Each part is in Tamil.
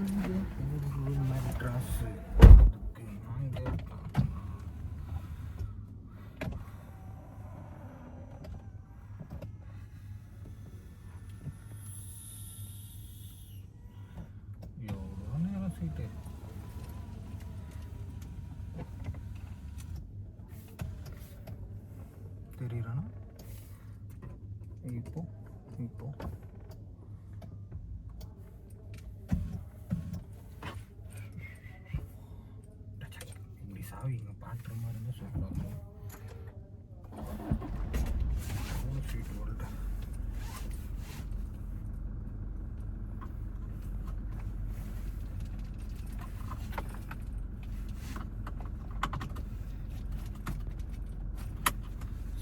ஒரு மெட்ராஸு அதுக்கு நாங்கள் எவ்வளோ நேரம் சீட்டு தெரியுறானா இப்போ இப்படி சாவி இங்கே பாட்டுற மாதிரி இருந்தால் சொல்லுவாங்க சீட்டு ஓல்ட்ட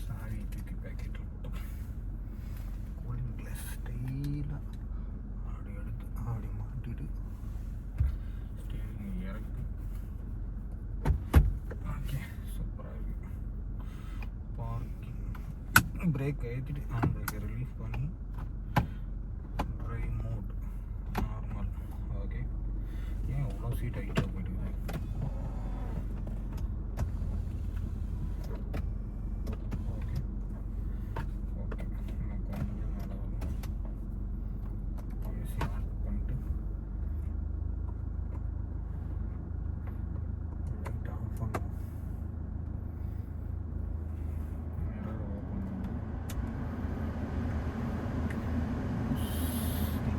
சாவி தூக்கி பேக்கெட்டில் விட்டோம். கூலிங் கிளாஸ் ஸ்டைலாக அப்படி எடுத்து அப்படி மாட்டிட்டு ஸ்டீரிங் இறக்கி ஓகே சூப்பராக இருக்கு. பார்க்கிங் பிரேக் ஏற்றிட்டு ஹேண்ட் பிரேக்கை ரிலீஃப் பண்ணி ட்ரைவ் மோட் நார்மல். ஓகே ஏன் அவ்வளோ சீட் ஹைட்டாக போயிட்டு ஓகே ஓகே நம்ம கொஞ்சம் மேலே வரும். ஏசி ஆன் பண்ணிட்டு லைட் ஆஃப் பண்ணணும். மிரர் ஓப்பன்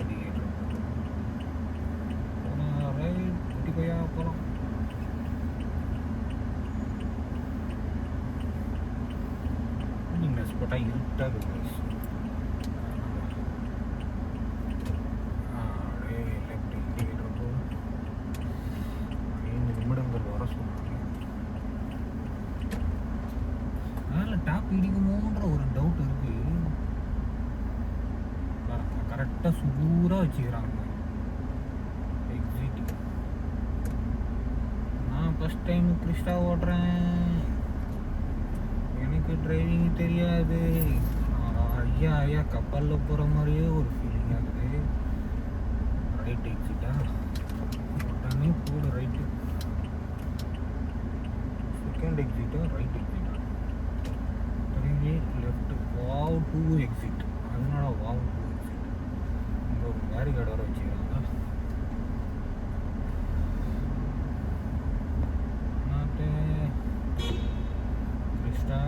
இண்டிகேட்டர் போனால் ரைட் 25 போகலாம். நீங்கள் ஸ்பாட்டாக இருட்டாக இருக்கு. அப்படியே லெஃப்ட் இண்டிகேட்டர் போகும். 5 நிமிடங்கள் வர சொல்லுவாங்க. அதனால் டாப் இடிக்குமோன்ற ஒரு டவுட் இருக்குது. கரெக்டாக சூடாக வச்சுக்கிறாங்க எக்ஸிட். நான் ஃபஸ்ட் டைம் கிறிஸ்டா ஓட்டுறேன், எனக்கு டிரைவிங் தெரியாது. ஐயா கப்பலில் போகிற மாதிரியே ஒரு ஃபீலிங் ஆகுது. ரைட் எக்ஸிட்டா உடனே போடு ரைட்டு. செகண்ட் எக்ஸிட்டா ரைட் எக்ஸிட்டா திரும்பி லெஃப்ட் வாவ் 2 எக்ஸிட். அதனால வாவ் 2 எக்ஸிட். இங்கே ஒரு பேரிகார்டு வர வச்சுக்கிறாங்க. நாட்டு கிறிஸ்டா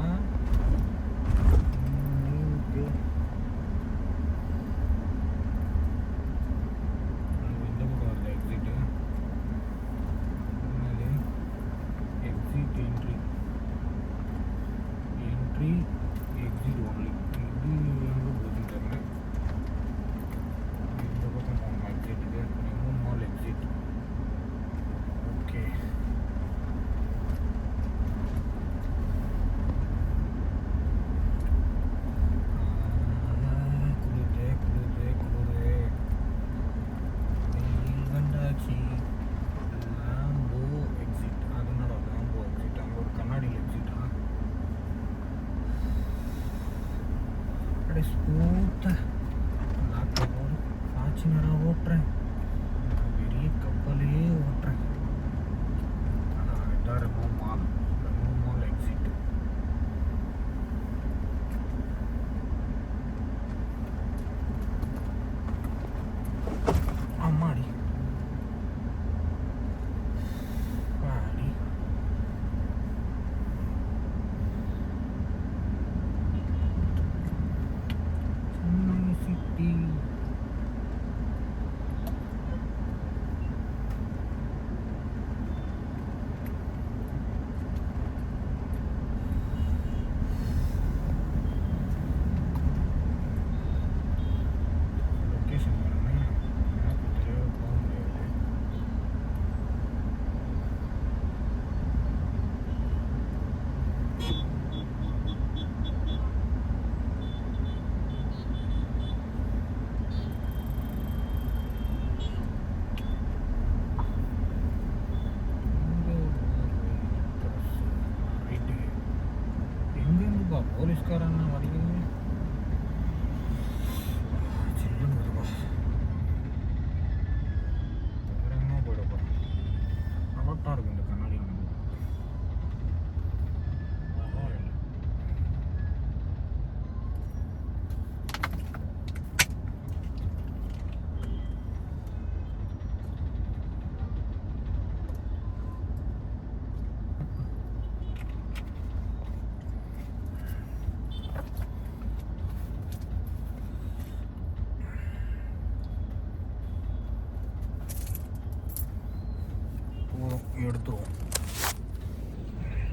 இந்த பக்கம் வருது exit. Exit entry exit only. இது எங்கே போச்சுன்னு தெரியல. இந்த பக்கம் போகணும் எக்ஸிட்டுக்கு. 3 நாள் எக்ஸிட். ஓகே குளிரு வெயில் வந்தாச்சு. Lambo exit. அதனால லாம்போ எக்ஸிட். அங்கே ஒரு கண்ணாடியில் எக்ஸிட்டா. அப்படியே ஸ்மூத்தாக லாக்கோடு ஃபார்ச்சுனராக ஓட்டுறேன். பெரிய கப்பலே ஓட்டுறேன். இதான் ரெமோ மால் எக்ஸிட். அம்மாடி பாடி சென்னை சிட்டி. லொக்கேஷன் பாருங்க. மேப்பு தெரியாத போக முடியாது. எங்கேருந்துப்பா போலீஸ்காரன்னா வரீங்க? சில்லுன்னு வருவா. எடுத்துருவோம்.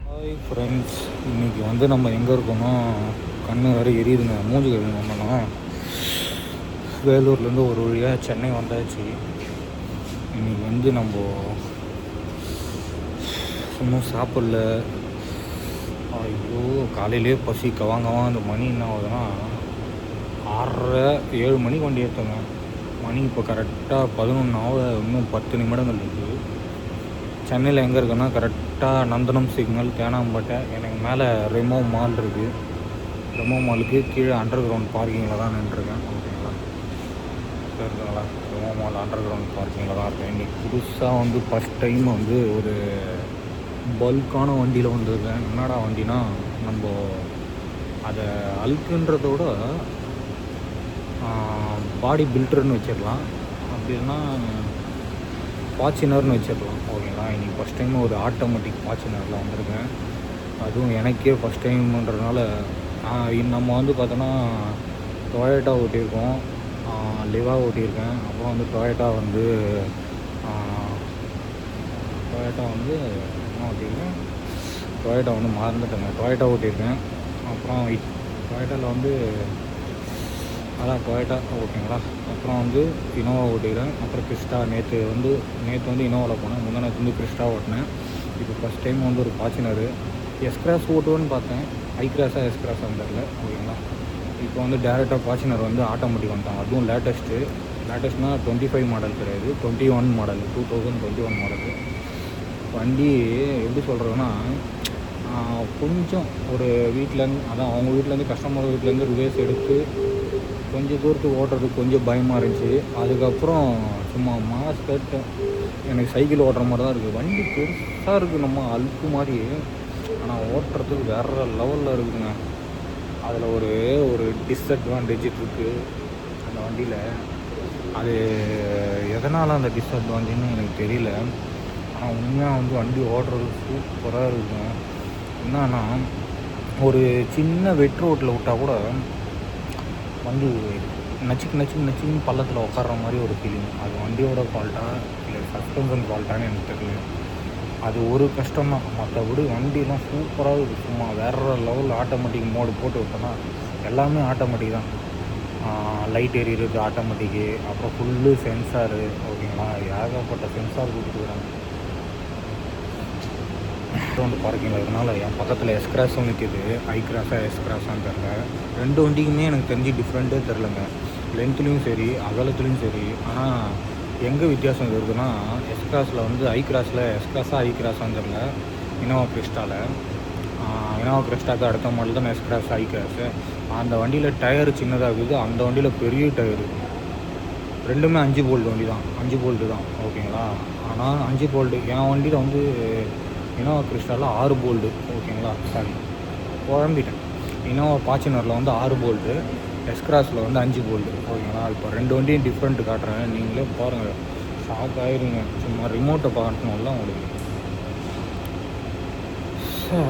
ஹாய் ஃப்ரெண்ட்ஸ், இன்றைக்கி வந்து நம்ம எங்கே இருக்கோம்னா கண்ணு வேறு எரியுதுங்க, மூஞ்சி கழுவணும்னா வேலூர்லேருந்து ஒரு வழியாக சென்னை வந்தாச்சு. இன்றைக்கி வந்து நம்ம இன்னும் சாப்பிடல. ஐயோ காலையிலே பசி கவாங்கவான். அந்த மணி என்ன ஆகுதுன்னா 6:30 7 மணிக்கு வண்டி எடுத்தோங்க. மணி இப்போ கரெக்டாக 11 ஆகுது. இன்னும் 10 நிமிடங்கள் இருக்குது. சென்னையில் எங்கே இருக்குன்னா கரெக்டாக நந்தனம் சிக்னல், தேனாம்பேட்டை. எனக்கு மேலே ரெமோ மால் இருக்குது. ரெமோ மாலுக்கு கீழே அண்டர் கிரவுண்ட் பார்க்கிங்கில் தான் நின்றுருக்கேன். ஓகேங்களா, இருக்குங்களா, ரெமோ மால் அண்டர் கிரவுண்ட் பார்க்கிங்கில் தான் இருக்கேன். இன்றைக்கி புதுசாக வந்து ஃபஸ்ட் டைம் வந்து ஒரு பல்கான வண்டியில் வந்துருக்கேன். என்னடா வண்டினா, நம்ம அதை அல்க்குன்றத விட பாடி பில்டர்னு வச்சிடலாம், அப்படின்னா ஃபார்ச்சுனர்னு வச்சிடலாம். ஓகேங்களா, இன்றைக்கி ஃபஸ்ட் டைம் ஒரு ஆட்டோமேட்டிக் ஃபார்ச்சுனரில் வந்திருக்கேன். அதுவும் எனக்கே ஃபஸ்ட் டைம்ன்றதுனால நம்ம வந்து பார்த்தோன்னா டொயோட்டா ஓட்டியிருக்கோம், லிவா ஓட்டியிருக்கேன். அப்புறம் வந்து டொயோட்டா வந்து ஓட்டியிருக்கேன். டொயோட்டா வந்து மறந்துட்டேங்க, டொயோட்டா ஓட்டியிருக்கேன். அப்புறம் டொயோட்டாவில் வந்து அதான் டொயோட்டா. ஓகேங்களா, அப்புறம் வந்து இனோவா ஓட்டிக்கிறேன். அப்புறம் கிறிஸ்டா. நேற்று வந்து இனோவாவில் போனேன், முந்தானத்து வந்து கிறிஸ்டா ஓட்டினேன். இப்போ ஃபஸ்ட் டைம் வந்து ஒரு ஃபார்ச்சுனர் எஸ்கிராஸ் ஓட்டுவேன்னு பார்த்தேன். ஐக்ராஸாக எஸ்கிராஸாக தெரில. ஓகேங்களா, இப்போ வந்து டேரெக்டாக ஃபார்ச்சுனர் வந்து ஆட்டோமேட்டிக் வந்துட்டாங்க. அதுவும் லேட்டஸ்ட்னால் 25 மாடல் கிடையாது, 21 மாடல், 2021 மாடல் வண்டி. எப்படி சொல்கிறதுன்னா, கொஞ்சம் ஒரு வீட்டிலேருந்து, அதான் அவங்க வீட்டிலேருந்து, கஸ்டமர் வீட்டிலேருந்து ரிவேஸ் எடுத்து கொஞ்சம் தூரத்துக்கு ஓட்டுறதுக்கு கொஞ்சம் பயமாக இருந்துச்சு. அதுக்கப்புறம் சும்மா மாஸ் கட்டு எனக்கு சைக்கிள் ஓட்டுற மாதிரி தான் இருக்குது. வண்டி பெருசாக இருக்குது, நம்ம அழுக்கு மாதிரி. ஆனால் ஓட்டுறதுக்கு வேறு லெவலில் இருக்குதுங்க. அதில் ஒரு டிஸ்அட்வான்டேஜ் இருக்குது அந்த வண்டியில். அது எதனால் அந்த டிஸ்அட்வான்டேஜ்னு எனக்கு தெரியல. ஆனால் உண்மையாக வந்து வண்டி ஓடுறது சூப்பராக இருக்குங்க. என்னன்னா, ஒரு சின்ன வெட் ரோட்டில் விட்டால் கூட வண்டி நச்சுக்கு பள்ளத்தில் உட்கார்ற மாதிரி ஒரு ஃபீலிங். அது வண்டியோட ஃபால்ட்டா இல்லை சஸ்பென்ஷன் ஃபால்ட்டானு எனக்கு தெரியல. அது ஒரு கஷ்டம் தான். மற்றபடி வண்டிலாம் சூப்பராக இருக்குது. சும்மா வேறு லெவலில் ஆட்டோமேட்டிக் மோடு போட்டு விட்டோன்னா எல்லாமே ஆட்டோமேட்டிக் தான். லைட் எரியுறது ஆட்டோமேட்டிக்கு, அப்புறம் ஃபுல்லு சென்சாரு. ஓகேங்களா, ஏகப்பட்ட சென்சார் கொடுத்துருக்குறாங்க. வந்து பார்க்கிங்கில் இருக்கனால என் பக்கத்தில் எஸ்கிராஸும் நிற்கிது. ஐக்ராஸாக எஸ்கிராஸான்னு தெரில. ரெண்டு வண்டிக்குமே எனக்கு தெரிஞ்சு டிஃப்ரெண்ட்டே தெரிலங்க, லென்த்துலேயும் சரி அகலத்துலேயும் சரி. ஆனால் எங்கே வித்தியாசம் இருக்குதுன்னா, எஸ்கிராஸில் வந்து ஐக்ராஸான்னு தெரில. இனோவா கிறிஸ்டாக்கு அடுத்த மாடல் தான் எஸ்கிராஸ் ஐக்ராஸு. அந்த வண்டியில் டயரு சின்னதாக இருக்குது, அந்த வண்டியில் பெரிய டயரு. ரெண்டுமே 5 போல்ட் வண்டி தான், 5 போல்ட்டு தான். ஓகேங்களா, ஆனால் 5 போல்ட்டு. என் வண்டியில் வந்து இனோவா கிறிஸ்டாவில் 6 போல்டு. ஓகேங்களா, சாரி குழம்பிட்டேன். இனோவா ஃபார்ச்சுனரில் வந்து 6 போல்ட்டு, எஸ்கிராஸில் வந்து 5 போல்டு. ஓகேங்களா, இப்போ ரெண்டு வண்டியும் டிஃப்ரெண்ட்டு காட்டுறேன், நீங்களே பாருங்கள், ஷாக் ஆகிருங்க. சும்மா ரிமோட்டை பார்க்கணும்ல உங்களுக்கு.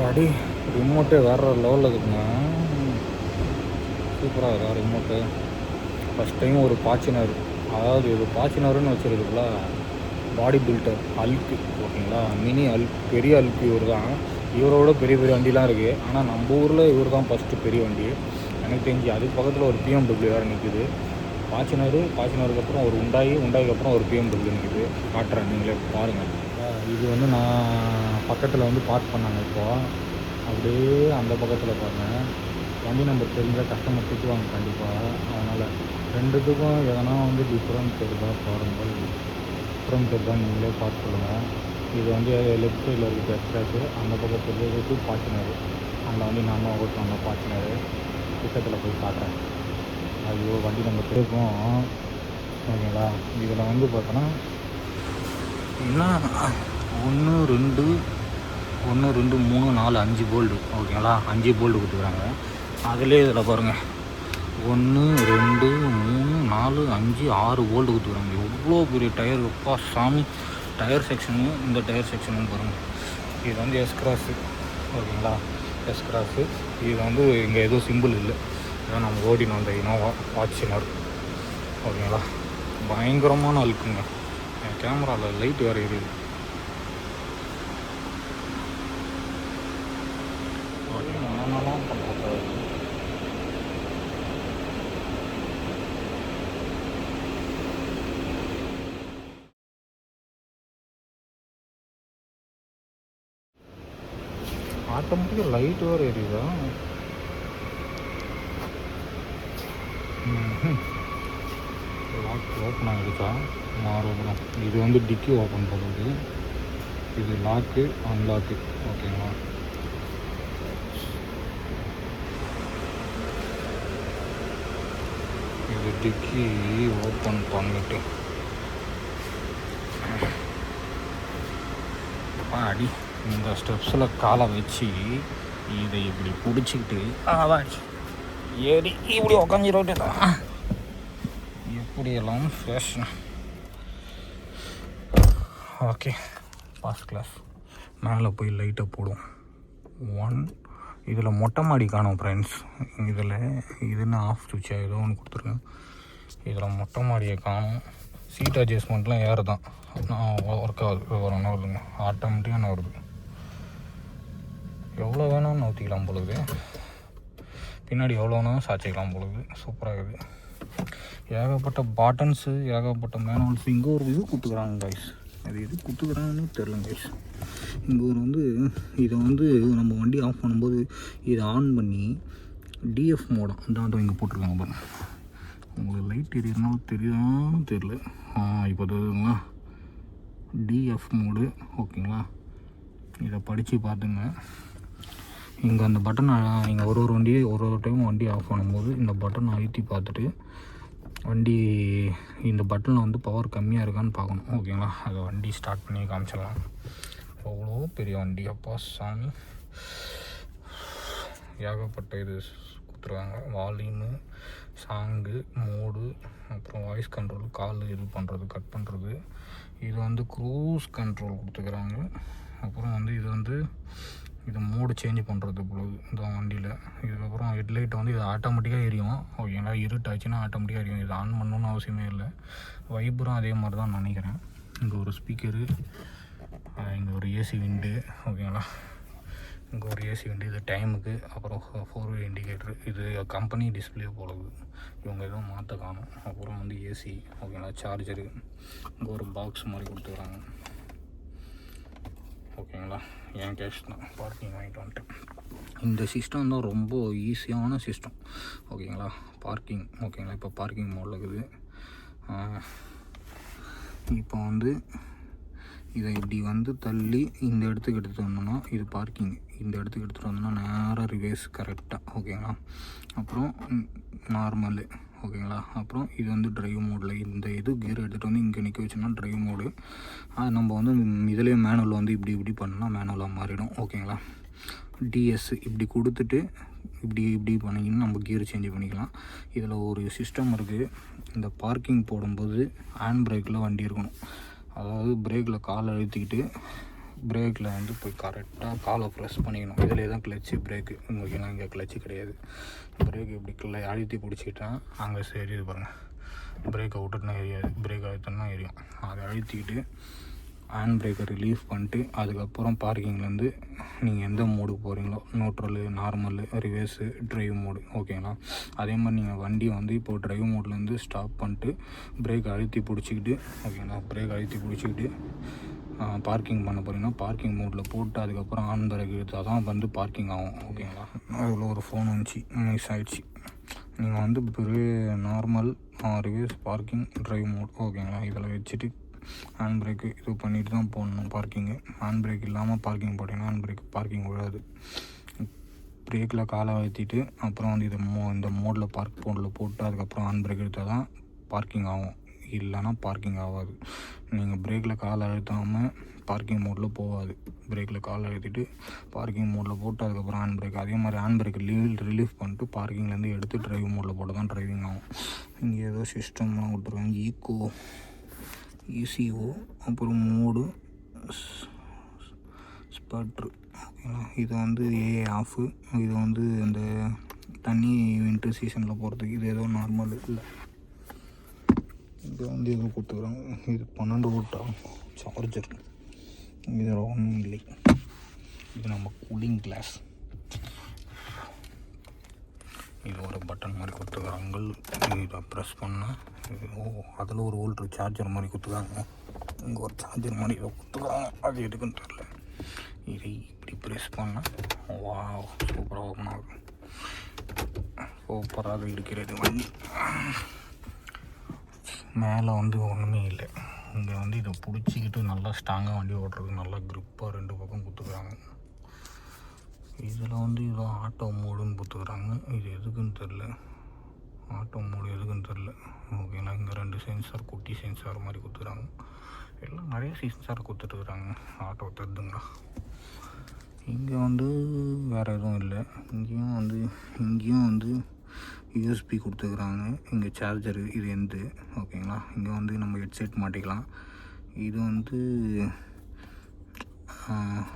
அடி ரிமோட்டே வேறு லெவலில் இருக்குங்க, சூப்பராக இருக்கா ரிமோட்டு. ஃபஸ்ட் டைம் ஒரு ஃபார்ச்சுனர், அதாவது இது ஃபார்ச்சுனர்னு வச்சுருக்குல்ல, பாடி பில்டர் அல்க்கு. ஓகேங்களா, மினி அல்க், பெரிய அல்க்கு இவர் தான். இவரோட பெரிய வண்டிலாம் இருக்குது. ஆனால் நம்ம ஊரில் இவர் தான் ஃபஸ்ட்டு பெரிய வண்டி எனக்கு தெரிஞ்சு. அதுக்கு பக்கத்தில் ஒரு BMW வேறு நிற்குது. ஃபார்ச்சுனருக்கு அப்புறம் ஒரு உண்டாய்க்கு அப்புறம் ஒரு BMW நிற்குது. காட்டுறேன், நீங்களே பாருங்கள். இது வந்து நான் பக்கத்தில் வந்து பார்க் பண்ணாங்க. இப்போது அப்படியே அந்த பக்கத்தில் பாருங்கள், வண்டி நம்பர் தெரிஞ்சால் கஸ்டமர் திட்டுவாங்க கண்டிப்பாக. அதனால் ரெண்டுத்துக்கும் எதனா வந்து டிஃப்ரெண்ட் தெரியுதா பாருங்கள், டிஃப்ரெண்ட் தெரியுதா நீங்களே பார்த்து சொல்லுங்கள். இது வந்து லெஃப்ட் சைடில் இருக்குது எக்ஸ்ட்ராஸு, அந்த பக்கத்தில் இருக்குது ஃபார்ச்சுனர். அந்த வண்டி நான் தான் ஓட்டுறோம், அந்த ஃபார்ச்சுனர். பக்கத்தில் போய் காட்டுறேன். ஐயோ வண்டி நம்ம தெரியும். ஓகேங்களா, இதில் வந்து பார்த்தோன்னா என்ன 1 2 3 4 5 போல்டு. ஓகேங்களா, 5 போல்டு கொடுத்துக்குறாங்க. அதிலே இதில் பாருங்கள், 1 2 3 4 5 6 போல்டு கொடுத்துக்குறாங்க. எவ்வளோ பெரிய டயர் எப்பா சாமி. டயர் செக்ஷனு, இந்த டயர் செக்ஷனும் பாருங்கள். இது வந்து எஸ்கிராஸு. ஓகேங்களா, எஸ்கிராஸு. இது வந்து இங்கே எதுவும் சிம்பிள் இல்லை, இதான் நம்ம ஓடினோம் அந்த இனோவா ஃபார்ச்சுனர். ஓகேங்களா, பயங்கரமான அழுக்குங்க. என் கேமராவில் லைட் வேறு எரியுது. என்னென்னலாம் பண்ணுறது. ஆட்டோமேட்டிக்காக லைட் வேறு எரியுதா? லாக் ஓப்பன் ஆகிடுச்சா? மாறுபடும். இது வந்து டிக்கி ஓப்பன் பண்ணுறது, இது லாக்கு அன்லாக்கு. ஓகேங்களா? இது டிக்கி ஓப்பன் பண்ணிட்டு அடி இந்த ஸ்டெப்ஸில் காலை வச்சு இதை இப்படி பிடிச்சிக்கிட்டு அதான் ஏறி இப்படி உக்காஞ்சிரோட்டு தான். எப்படியெல்லாம் ஃபேஷன். Okay, first class. மேலே போய் லைட்டை போடும். 1 இதில் மொட்டை மாடி காணும் ஃப்ரெண்ட்ஸ். இதில் இதுன்னு ஆஃப் சுவிட்சாக ஏதோ ஒன்று கொடுத்துருக்கேன். இதில் மொட்டை மாடியை காணும். சீட் அட்ஜஸ்ட்மெண்ட்லாம் ஏறு தான். நான் ஒர்க் ஆகுது. ஒரு ஒன்று வருதுங்க, ஆட்டோமேட்டிக்காக வருது. எவ்வளோ வேணும்னு ஊற்றிக்கலாம் பொழுது, பின்னாடி எவ்வளோ வேணும் சாச்சிக்கலாம் பொழுது. சூப்பராக இருக்குது. ஏகப்பட்ட பாட்டன்ஸு, ஏகப்பட்ட மேனுவல்ஸ். இங்கே ஒரு இது கொடுத்துக்குறாங்க கைஸ். அது எது கொடுத்துக்குறாங்கன்னு தெரிலங்க கைஸ். இங்கே ஒரு வந்து இதை வந்து நம்ம வண்டி ஆஃப் பண்ணும்போது இதை ஆன் பண்ணி டிஎஃப் மோடம் அந்த இங்கே போட்டிருக்காங்க பாருங்க. உங்களுக்கு லைட் எரியறனாலும் தெரியாமல் தெரில. இப்போ தெரியுதுங்களா? டிஎஃப் மோடு. ஓகேங்களா? இதை படித்து பார்த்துங்க. இங்கே அந்த பட்டன் நீங்கள் ஒரு வண்டியை ஒரு டைம் வண்டி ஆஃப் பண்ணும்போது இந்த பட்டன் அழுத்தி பார்த்துட்டு வண்டி இந்த பட்டனில் வந்து பவர் கம்மியாக இருக்கான்னு பார்க்கணும். ஓகேங்களா? அதை வண்டி ஸ்டார்ட் பண்ணி காமிச்சிடலாம். அவ்வளோ பெரிய வண்டி, அப்பா சாமி. ஏகப்பட்ட இது கொடுத்துருக்காங்க. வால்யூமு, சாங்கு, மோடு, அப்புறம் வாய்ஸ் கண்ட்ரோல், கால் இது பண்ணுறது, கட் பண்ணுறது. இது வந்து க்ரூஸ் கண்ட்ரோல் கொடுத்துக்கிறாங்க. அப்புறம் வந்து இது வந்து இது மோடு சேஞ்ச் பண்ணுறது பொழுது இந்த வண்டியில். இதுக்கப்புறம் ஹெட்லைட் வந்து இது ஆட்டோமேட்டிக்காக எரியும். ஓகேங்களா? இருட்டாச்சுன்னா ஆட்டோமேட்டிக்காக எரியும். இது ஆன் பண்ணணுன்னு அவசியமே இல்லை. வைபரும் அதே மாதிரி தான் நினைக்கிறேன். இங்கே ஒரு ஸ்பீக்கரு, இங்கே ஒரு ஏசி விண்டு. ஓகேங்களா? இங்கே ஒரு ஏசி விண்டு. இது டைமுக்கு. அப்புறம் 4-வே இண்டிகேட்டரு. இது கம்பெனி டிஸ்பிளே போலது. இவங்க எதுவும் மாற்ற காணும். அப்புறம் வந்து ஏசி. ஓகேங்களா? சார்ஜரு. இங்கே ஒரு பாக்ஸ் மாதிரி கொடுத்துக்கிறாங்க. ஓகேங்களா? என் கேஷ் தான். பார்க்கிங் வாங்கிட்டு வந்துட்டேன். இந்த சிஸ்டம் தான் ரொம்ப ஈஸியான சிஸ்டம். ஓகேங்களா? பார்க்கிங். ஓகேங்களா? இப்போ பார்க்கிங் மோடில் இருக்குது. இப்போ வந்து இதை இப்படி வந்து தள்ளி இந்த இடத்துக்கு எடுத்துகிட்டு வந்தோம்னா இது பார்க்கிங். இந்த இடத்துக்கு எடுத்துகிட்டு வந்தோம்னா நேராக ரிவேர்ஸ் கரெக்டாக. ஓகேங்களா? அப்புறம் நார்மலு. ஓகேங்களா? அப்புறம் இது வந்து ட்ரைவ் மோடில் இந்த இது கியர் எடுத்துகிட்டு வந்து இங்கே நிற்க வச்சோம்னா ட்ரைவ் மோடு. நம்ம வந்து இதிலே மேனுவல் வந்து இப்படி பண்ணால் மேனுவலாக மாறிடும். ஓகேங்களா? டிஎஸ் இப்படி கொடுத்துட்டு இப்படி பண்ணிங்கன்னா நம்ம கியர் சேஞ்ச் பண்ணிக்கலாம். இதில் ஒரு சிஸ்டம் இருக்குது. இந்த பார்க்கிங் போடும்போது ஹேண்ட் பிரேக்கில் வண்டி இருக்கணும். அதாவது பிரேக்கில் காலை அழுத்திக்கிட்டு பிரேக்கில் வந்து போய் கரெக்டாக காலை ப்ரெஸ் பண்ணிக்கணும். இதிலே தான் கிளச்சு பிரேக்கு. ஓகேங்களா? இங்கே கிளச்சு கிடையாது. பிரேக் இப்படி அழுத்தி பிடிச்சிக்கிட்டா அங்கே சரி இது பாருங்கள். பிரேக்கை விட்டுட்டுனா எரியாது. பிரேக் அழுத்தனா எரியும். அதை அழுத்திக்கிட்டு ஹேண்ட் பிரேக்கை ரிலீஃப் பண்ணிட்டு அதுக்கப்புறம் பார்க்கிங்லேருந்து நீங்கள் எந்த மோடுக்கு போகிறீங்களோ, neutral, normal, reverse, drive mode. ஓகேங்களா? அதே மாதிரி நீங்கள் வண்டி வந்து இப்போது ட்ரைவ் மோட்லேருந்து ஸ்டாப் பண்ணிட்டு பிரேக் அழுத்தி பிடிச்சிக்கிட்டு, ஓகேங்களா, பிரேக் அழுத்தி பிடிச்சிக்கிட்டு பார்க்கிங் பண்ண போகிறீங்கன்னா பார்க்கிங் மோடில் போட்டு அதுக்கப்புறம் ஆன் பிரேக் எடுத்தால் தான் வந்து பார்க்கிங் ஆகும். ஓகேங்களா? அதில் ஒரு ஃபோன் வந்துச்சு, மிஸ் ஆகிடுச்சு. நீங்கள் வந்து normal, reverse, parking, drive mode. ஓகேங்களா? இதில் வச்சுட்டு ஹேண்ட் பிரேக்கு இது பண்ணிட்டு தான் போடணும் பார்க்கிங்கு. ஹேண்ட் பிரேக் இல்லாமல் பார்க்கிங் போட்டிங்கன்னா ஹேண்ட் பிரேக் பார்க்கிங் விடாது. பிரேக்கில் காலை அழுத்திட்டு அப்புறம் வந்து இந்த மோடில் பார்க் மோடில் போட்டு அதுக்கப்புறம் ஹேண்ட் பிரேக் எடுத்தால் தான் பார்க்கிங் ஆகும். இல்லைனா பார்க்கிங் ஆகாது. நீங்கள் பிரேக்கில் காலை அழுத்தாமல் பார்க்கிங் மோடில் போகாது. பிரேக்கில் காலை அழுத்திட்டு பார்க்கிங் மோடில் போட்டு அதுக்கப்புறம் ஹேண்ட் பிரேக். அதே மாதிரி ஹேண்ட் பிரேக் ரிலீஃப் பண்ணிட்டு பார்க்கிங்லேருந்து எடுத்து ட்ரைவ் மோடில் போட்டு தான் ட்ரைவிங் ஆகும். இங்கே ஏதோ சிஸ்டம்லாம் விட்டுருக்காங்க. ஈக்கோ, இசிஓ, அப்புறம் மோடு, ஸ்பட்ரு. ஓகேங்களா? இது வந்து ஏஏ ஆஃபு. இது வந்து இந்த தண்ணி வின்டர் சீசனில் போகிறதுக்கு. இது ஏதோ நார்மல் இல்லை. இது வந்து எதோ கொடுத்துக்குறாங்க. இது 12 வோல்ட் சார்ஜர். இதில் ஒன்றும் இல்லை. இது நம்ம கூலிங் கிளாஸ். இது ஒரு பட்டன் மாதிரி கொடுத்துக்கிறாங்க. இதை ப்ரெஸ் பண்ணால் அதில் ஒரு வோல்ட் சார்ஜர் மாதிரி கொடுத்துக்கிறாங்க. இங்கே ஒரு சார்ஜர் மாதிரி இதை கொடுத்துக்கிறாங்க. அது எதுக்குன்னு தெரில. இதை இப்படி ப்ரெஸ் பண்ணால் வா சூப்பராக ஓப்பன் ஆகும். சூப்பராக இருக்கிறது வண்டி. மேலே வந்து ஒன்றுமே இல்லை. இங்கே வந்து இதை பிடிச்சிக்கிட்டு நல்லா ஸ்ட்ராங்காக வண்டி ஓட்டுறதுக்கு நல்லா க்ரிப்பாக 2 பக்கம் கொடுத்துக்கிறாங்க. இதில் வந்து இதோ ஆட்டோ மோடுன்னு கொடுத்துக்கிறாங்க. இது எதுக்குன்னு தெரில. ஆட்டோ மோடு எதுக்குன்னு தெரில. ஓகேங்களா. இங்கே 2 சென்சார், குட்டி சென்சார் மாதிரி கொடுத்துக்கிறாங்க. எல்லாம் நிறைய சென்சார் கொடுத்துட்டுருக்குறாங்க. ஆட்டோ தருதுங்களா. இங்கே வந்து வேறு எதுவும் இல்லை. இங்கேயும் வந்து யூஎஸ்பி கொடுத்துக்கிறாங்க. இங்கே சார்ஜரு இது எந்த ஓகேங்களா. இங்கே வந்து நம்ம ஹெட்செட் மாட்டிக்கலாம். இது வந்து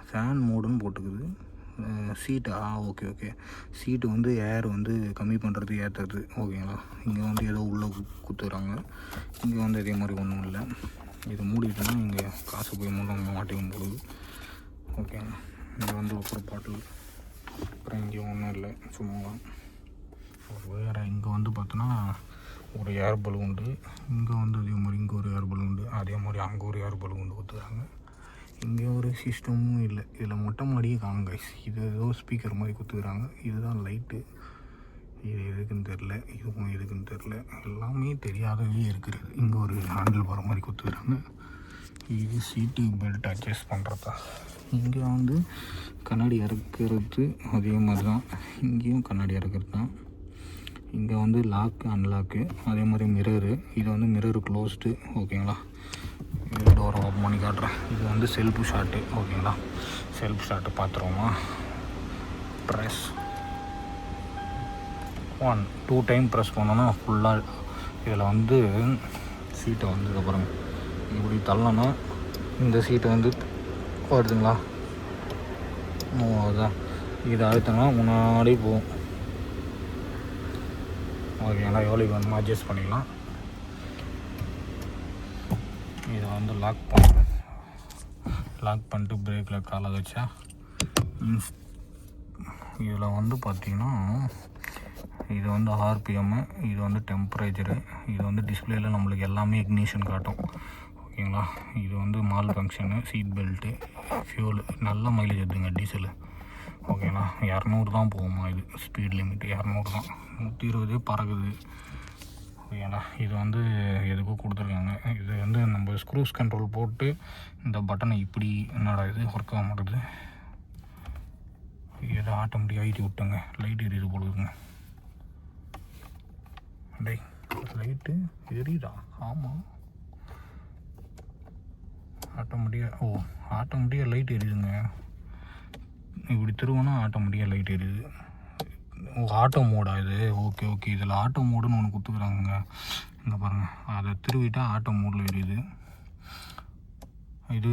ஃபேன் மோடுன்னு போட்டுக்குது. சீட்டு ஓகே சீட்டு வந்து ஏர் வந்து கம்மி பண்ணுறது ஏற்றுறது ஓகேங்களா. இங்கே வந்து ஏதோ உள்ளே கொடுத்துக்கிறாங்க. இங்கே வந்து அதே மாதிரி ஒன்றும் இல்லை. இது மூடிட்டோன்னா இங்கே காசு போய் மாட்டிக்கும் போடுது ஓகேங்களா. இங்கே வந்து ஒரு பாட்டில். அப்புறம் இங்கே ஒன்றும் இல்லை, சும்மா வேறு. இங்கே வந்து பார்த்தோன்னா ஒரு ஏர் பலூண்டு. இங்கே வந்து அதே மாதிரி இங்கே ஒரு ஏர் பலூண்டு, அதே மாதிரி அங்கே ஒரு ஏர் பலூண்டு கொடுத்துக்கிறாங்க. இங்கே ஒரு சிஸ்டமும் இல்லை. இதில் மொட்டை மாடியே காங்க. இது ஏதோ ஸ்பீக்கர் மாதிரி கொடுத்துக்கிறாங்க. இதுதான் லைட்டு. இது எதுக்குன்னு தெரில. இதுவும் எதுக்குன்னு தெரில. எல்லாமே தெரியாதவே இருக்கிறது. இங்கே ஒரு ஹேண்டில் வர மாதிரி கொடுத்துக்கிறாங்க. இது சீட்டு பெல்ட் அட்ஜஸ்ட் பண்ணுறதா. இங்கே வந்து கண்ணாடி இறக்குறது அதே மாதிரி தான். இங்கேயும் கண்ணாடி இறக்குறது தான். இங்கே வந்து லாக்கு அன்லாக்கு அதே மாதிரி மிரரு. இது வந்து மிரரு க்ளோஸ்டு ஓகேங்களா. இது டோரை ஓப்பன் பண்ணி காட்டுறேன். இது வந்து செல்ஃப் ஷாட்டு ஓகேங்களா. செல்ஃப் ஷாட்டு பார்த்துருவோமா. ப்ரெஸ் 2 டைம் ப்ரெஸ் பண்ணோன்னா ஃபுல்லாக இதில் வந்து சீட்டை வந்து அப்புறம் இப்படி தள்ளனா இந்த சீட்டை வந்து வருதுங்களா. அதுதான் இதை அழுத்தனா முன்னாடி போகும் ஓகேங்களா. எவ்வளோ வேணுமோ அட்ஜஸ்ட் பண்ணிக்கலாம். இதை வந்து லாக் பண்ணிட்டு பிரேக்கில் காலை வச்சா இதில் வந்து பார்த்திங்கன்னா இது வந்து ஆர்பிஎம்மு, இது வந்து டெம்பரேச்சரு, இது வந்து டிஸ்பிளேயில் நம்மளுக்கு எல்லாமே இக்னிஷன் காட்டும் ஓகேங்களா. இது வந்து malfunction, seat belt, fuel. நல்ல மைலேஜ் எடுத்துங்க டீசலு ஓகேங்களா. 200 தான் போகுமா. இது ஸ்பீட் லிமிட் 200 தான். 120 பறகுது ஓகேங்களா. இது வந்து எதுக்கும் கொடுத்துருக்காங்க. இது வந்து நம்ம ஸ்க்ரூஸ் கண்ட்ரோல் போட்டு இந்த பட்டனை இப்படி என்னடா இது ஒர்க் ஆக மாட்டேது. இதை ஆட்டோமேட்டிக் ஐட்டி விட்டுங்க. லைட் எரியுது போடுதுங்க. டே லைட்டு எரியுதா? ஆமாம் ஆட்டோமேட்டிக்காக லைட் எரியுதுங்க. இப்படி திருவனா ஆட்டோமேட்டிக்காக லைட் எரியுது. ஆட்டோ மோடா இது? ஓகே இதில் ஆட்டோ மோடுன்னு ஒன்று கொடுத்துக்குறாங்க. இங்கே பாருங்கள், அதை திருவிட்டால் ஆட்டோ மோடில் எரியுது. இது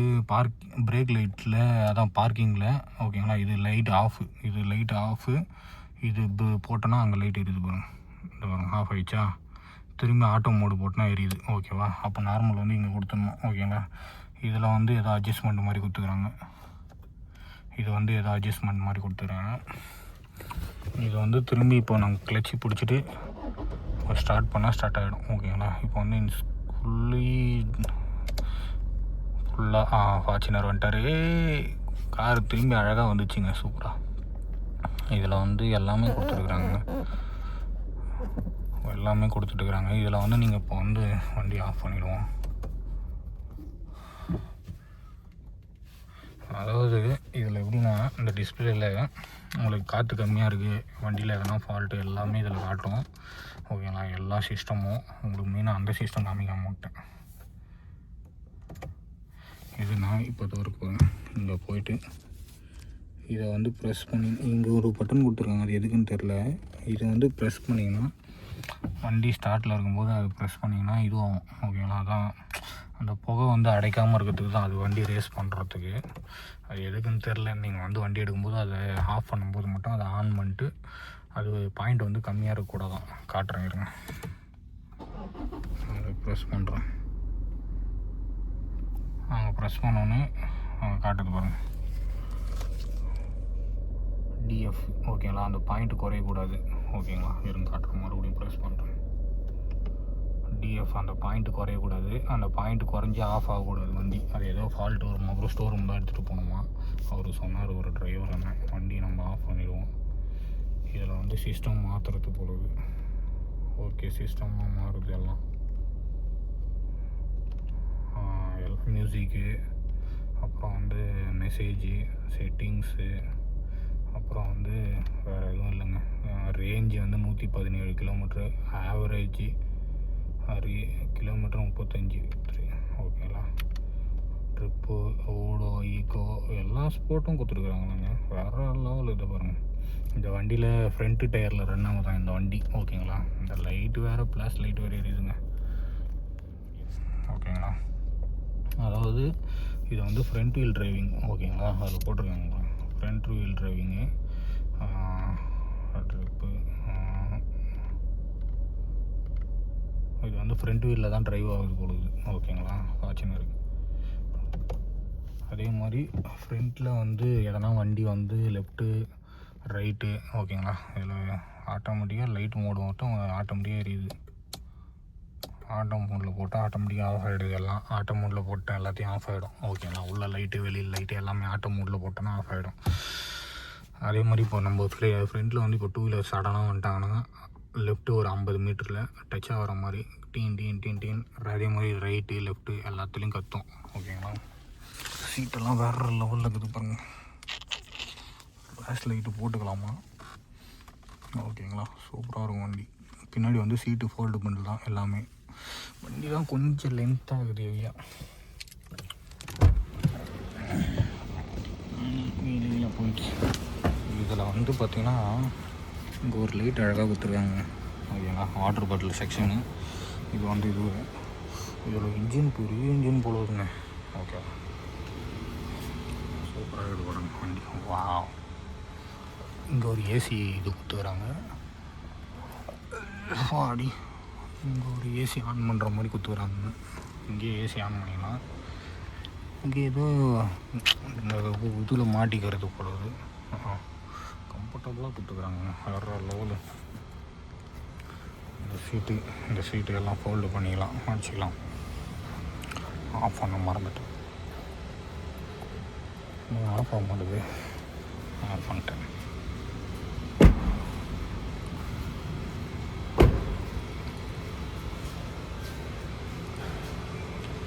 பிரேக் லைட்டில் அதான் பார்க்கிங்கில் ஓகேங்களா. இது லைட் ஆஃபு. இது போட்டோன்னா அங்கே லைட் எரியுது பாருங்கள். இந்த பாருங்கள் ஆஃப் ஆகிடுச்சா. திரும்பி ஆட்டோ மோடு போட்டோன்னா எரியுது ஓகேவா. அப்போ நார்மல் வந்து இங்கே கொடுத்துடணும் ஓகேங்களா. இதில் வந்து ஏதோ அட்ஜஸ்ட்மெண்ட் மாதிரி கொடுத்துக்குறாங்க. இது வந்து திரும்பி இப்போ நாங்கள் கிளச்சி பிடிச்சிட்டு ஸ்டார்ட் பண்ணால் ஸ்டார்ட் ஆகிடும் ஓகேங்களா. இப்போ வந்து ஃபுல்லாக ஃபார்ச்சுனர் வந்துட்டார். கார் திரும்பி அழகாக வந்துச்சுங்க, சூப்பராக. இதில் வந்து எல்லாமே கொடுத்துருக்குறாங்க. இதில் வந்து நீங்கள் இப்போ வந்து வண்டி ஆஃப் பண்ணிடுவோம். அதாவது இதில் எப்படின்னா இந்த டிஸ்பிளேயில் உங்களுக்கு காற்று கம்மியாக இருக்குது, வண்டியில் எதனா ஃபால்ட்டு எல்லாமே இதில் காட்டும் ஓகேங்களா. எல்லா சிஸ்டமும் உங்களுக்கு மெயினாக அந்த சிஸ்டம் காமிக்க மாட்டேன். இது நான் இப்போ தவிர்க்க இங்கே போயிட்டு இதை வந்து ப்ரெஸ் பண்ணி இங்கே ஒரு பட்டன் கொடுத்துருக்காங்க. அது எதுக்குன்னு தெரில. இதை வந்து ப்ரெஸ் பண்ணிங்கன்னா வண்டி ஸ்டார்ட்டில் இருக்கும்போது அது ப்ரெஸ் பண்ணிங்கன்னா இதுவும் ஓகேங்களா. அதான் அந்த புகை வந்து அடைக்காமல் இருக்கிறதுக்கு தான், அது வண்டி ரேஸ் பண்ணுறதுக்கு. அது எதுக்குன்னு தெரில. நீங்கள் வந்து வண்டி எடுக்கும்போது அதை ஆஃப் பண்ணும்போது மட்டும் அதை ஆன் பண்ணிட்டு அது பாயிண்ட் வந்து கம்மியாக இருக்கக்கூடாதான். காட்டுறேன் இருங்க. அதை ப்ரெஸ் பண்ணுறேன். ப்ரெஸ் பண்ணோன்னே காட்டுது பாருங்கள். டிஎஃப் ஓகேங்களா. அந்த பாயிண்ட் குறையக்கூடாது ஓகேங்களா. இருங்க காட்டுறேன், மறுபடியும் ப்ரெஸ் பண்ணுறேன். டிஎஃப் அந்த பாயிண்ட்டு குறையக்கூடாது, அந்த பாயிண்ட் குறைஞ்சி ஆஃப் ஆகக்கூடாது வண்டி. அது ஏதோ ஃபால்ட் வரும், அப்புறம் ஸ்டோர் ரூம் தான் எடுத்துகிட்டு போகணுமா. அவர் சொன்னார் ஒரு டிரைவர் என்ன, வண்டி நம்ம ஆஃப் பண்ணிடுவோம். இதில் வந்து சிஸ்டம் மாற்றுறது போடுது. ஓகே, சிஸ்டமாக மாறுது எல்லாம். மியூசிக்கு, அப்புறம் வந்து மெசேஜு, செட்டிங்ஸு, அப்புறம் வந்து வேறு எதுவும் இல்லைங்க. ரேஞ்சு வந்து 117 கிலோமீட்ரு, ஆவரேஜு கிலோமீட்டர் 35. ஓகேங்களா. ட்ரிப்பு, ஓடோ, ஈக்கோ எல்லா ஸ்போர்ட்டும் கொடுத்துருக்குறாங்களாங்க. வேறு லெவல். இதை பாருங்கள், இந்த வண்டியில் ஃப்ரண்ட்டு டயரில் ரன் ஆகுதான் இந்த வண்டி. ஓகேங்களா. இந்த லைட்டு வேறு, ப்ளஸ் லைட் வேறு எரியுதுங்க. ஓகேங்களா. அதாவது இது வந்து ஃப்ரண்ட் வீல் டிரைவிங். ஓகேங்களா, அதில் போட்டிருக்காங்க ஃப்ரண்ட் வீல் டிரைவிங்கு. ட்ரிப்பு இது வந்து ஃப்ரண்ட் வீலில் தான் ட்ரைவ் ஆகுது போடுது. ஓகேங்களா, வாட்சின்னு இருக்குது. அதே மாதிரி ஃப்ரண்ட்டில் வந்து எதனா வண்டி வந்து லெஃப்ட்டு ரைட்டு. ஓகேங்களா, இதில் ஆட்டோமேட்டிக்காக லைட் மோடு மட்டும் ஆட்டோமேட்டிக்காக எரியுது. ஆட்டோ மோடில் போட்டால் ஆட்டோமேட்டிக்காக ஆஃப் ஆகிடுது. எல்லாம் ஆட்டோ மோடில் போட்டால் எல்லாத்தையும் ஆஃப் ஆகிடும். ஓகேங்களா, உள்ள லைட்டு வெளியில் லைட்டு எல்லாமே ஆட்டோ மோடில் போட்டோன்னா ஆஃப் ஆகிடும். அதே மாதிரி இப்போ நம்ம ஃப்ரண்ட்டில் வந்து இப்போ 2 வீலர் சடனாக வந்துட்டாங்கன்னா லெஃப்ட்டு ஒரு 50 மீட்டரில் டச் ஆகிற மாதிரி டீன். அதே மாதிரி ரைட்டு லெஃப்ட்டு எல்லாத்துலேயும் கற்றும். ஓகேங்களா. சீட்டெல்லாம் வேறு லெவலில் இருக்குது பாருங்கள். ஃப்ளாஷ் லைட்டு போட்டுக்கலாமா. ஓகேங்களா, சூப்பராக இருக்கும் வண்டி. பின்னாடி வந்து சீட்டு ஃபோல்டு பண்ணலாம் எல்லாமே. வண்டி தான் கொஞ்சம் லென்த்தாக இருக்குது ஹெவியாக. வீலில் போயிட்டு இதில் வந்து பார்த்திங்கன்னா இங்கே ஒரு லைட் அழகாக கொடுத்துருக்காங்க. ஓகேங்களா, வாட்டர் பாட்டில் செக்ஷனு. இது வந்து இதில் இன்ஜின் பெரிய இன்ஜின் போல வருங்க. ஓகே, சூப்பராக இது பாருங்க வண்டி. வா, இங்கே ஒரு ஏசி இது கொடுத்துக்கிறாங்க. வாடி, இங்கே ஒரு ஏசி ஆன் பண்ணுற மாதிரி கொடுத்துக்கிறாங்க. இங்கேயே ஏசி ஆன் பண்ணிக்கலாம். இங்கே ஏதோ இந்த இதில் மாட்டிக்கிறது போடுறது கம்ஃபர்டபுளாக கொடுத்துக்கிறாங்க. வேறு லெவலு. இந்த சீட்டு எல்லாம் ஃபோல்டு பண்ணிக்கலாம், அடிச்சிக்கலாம். ஆஃப் பண்ண மறந்துட்டேன். ஆஃப் ஆக மாட்டேது. ஆஃப் பண்ணிட்டேன்.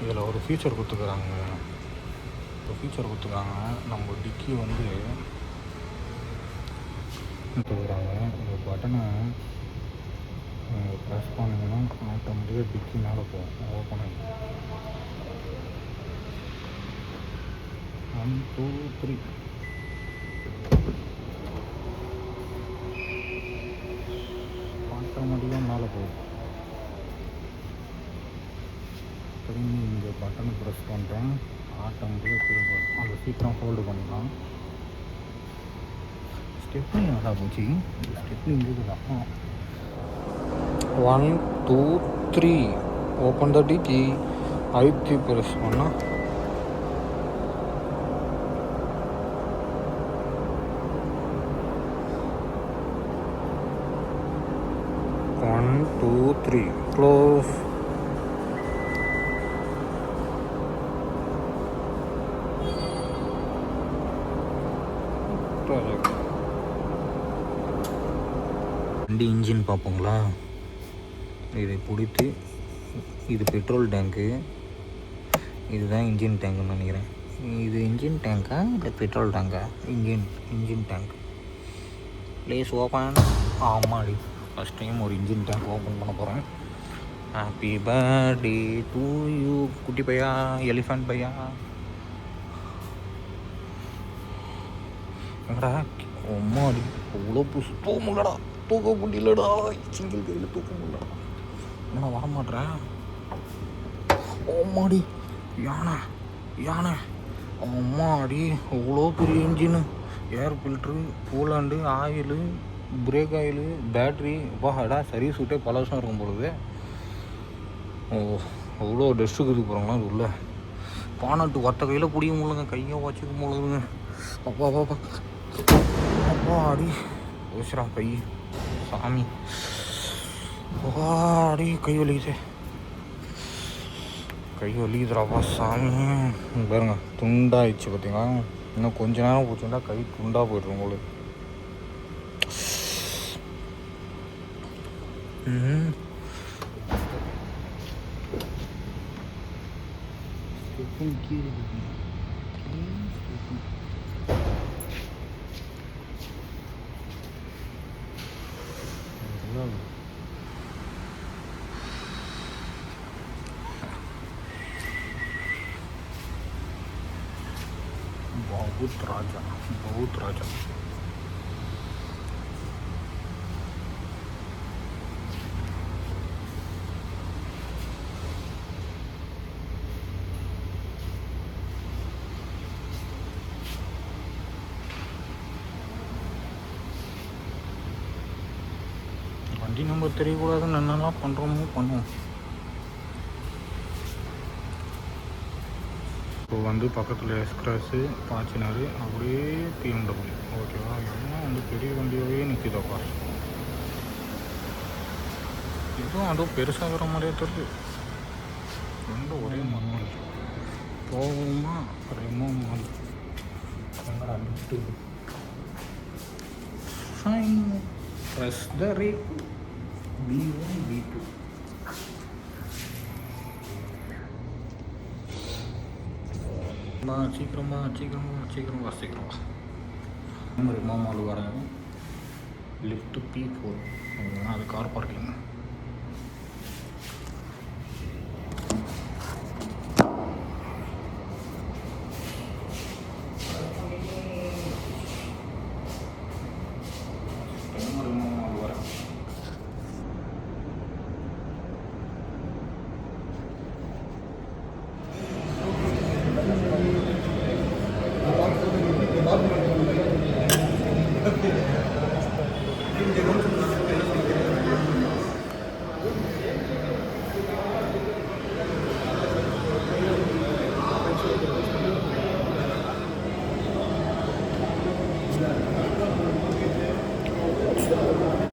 இதில் ஒரு ஃபீச்சர் கொடுத்துக்கிறாங்க. நம்ம டிக்கி வந்து கொடுத்துக்கிறாங்க. இந்த பட்டனை ப்ரெஸ் பண்ணிங்கன்னா ஆட்டோமேட்டிக்காக டிக்கி மேலே போகும். ஓப்பன் ஆகி 1 2 3 ஆட்டோமேட்டிக்காக மேலே போகும். திரும்பி இங்கே பட்டனை ப்ரெஸ் பண்ணுறேன், ஆட்டோமேட்டிக்காக அந்த சீக்கிரம் ஹோல்டு பண்ணிக்கலாம். ஸ்டெப்னி நல்லா போச்சு. ஸ்டெப்னி இங்கே தான். 1 2 3 ஓப்பன் த டிக்கி. அழுத்தி ப்ரெஸ் பண்ணால் 1 2 3 க்ளோஸ். வண்டி இன்ஜின் பார்ப்போங்களா. இதை பிடித்து, இது பெட்ரோல் டேங்க்கு, இதுதான் இன்ஜின் டேங்க்குன்னு நினைக்கிறேன். இது இன்ஜின் டேங்க்கா இல்லை பெட்ரோல் டேங்க்கா? Engine tank. Please open. ஆமாடி, ஃபஸ்ட் டைம் ஒரு இன்ஜின் டேங்க் ஓப்பன் பண்ண போகிறேன். ஹாப்பி பர்த்டே டு யூ குட்டி பையா, எலிஃபண்ட் பையா. எங்கடா அம்மாடி, அவ்வளோ புதுசு. தூக்க முடியலடா, சிங்கிள் கையில் தூக்க முடியலடா. என்னடா வரமாட்டேன். அம்மாடி, யானை அம்மாடி, அவ்வளோ பெரிய engine, air filter, coolant, oil, brake oil, battery. வாடா, சர்வீஸ் விட்டே பல வருஷம் இருக்கும் பொழுது. ஓ, அவ்வளோ டஸ்ட்டு இருக்குது போகிறாங்களா அது உள்ள. பானட்டு ஒத்த கையில் பிடிக்க முடியலங்க, கையை வச்சுக்க முடியலங்க. அப்பா அடி ஓசுரா கை. சாமி. வாடி கை வலிக்குது, கை வலிக்குதுடாப்பா சாமி. பாருங்க துண்டாகிடுச்சு பார்த்தீங்களா. இன்னும் கொஞ்ச நேரம் போச்சுன்னா கை துண்டாக போய்டும் உங்களுக்கு. बहुत राजा, बहुत राजा. வண்டி நம்பர் தெரியக்கூடாதுன்னு என்னெல்லாம் பண்ணுறோமோ பண்ணுவோம். இப்போ வந்து பக்கத்தில் எக்ஸ்பிரஸ்ஸு பாய்ச்சினார், அப்படியே பிஎம்டபிள்யூ. ஓகேவா, எல்லாம் வந்து பெரிய வண்டியாகவே நிற்கிதப்பா. இதுவும் அதுவும் பெருசாகிற மாதிரியே தெரியுது. ரெண்டும் ஒரே மாதிரி போகுமா ரெமோ மாதிரி. Fine, press the rate B1 B2. சீக்கிரமா சீக்கிரமா சீக்கிரமா சீக்கிரமா. ரெமோ மால் வரேன். Lift P4. அது கார் பார்க்கிங்.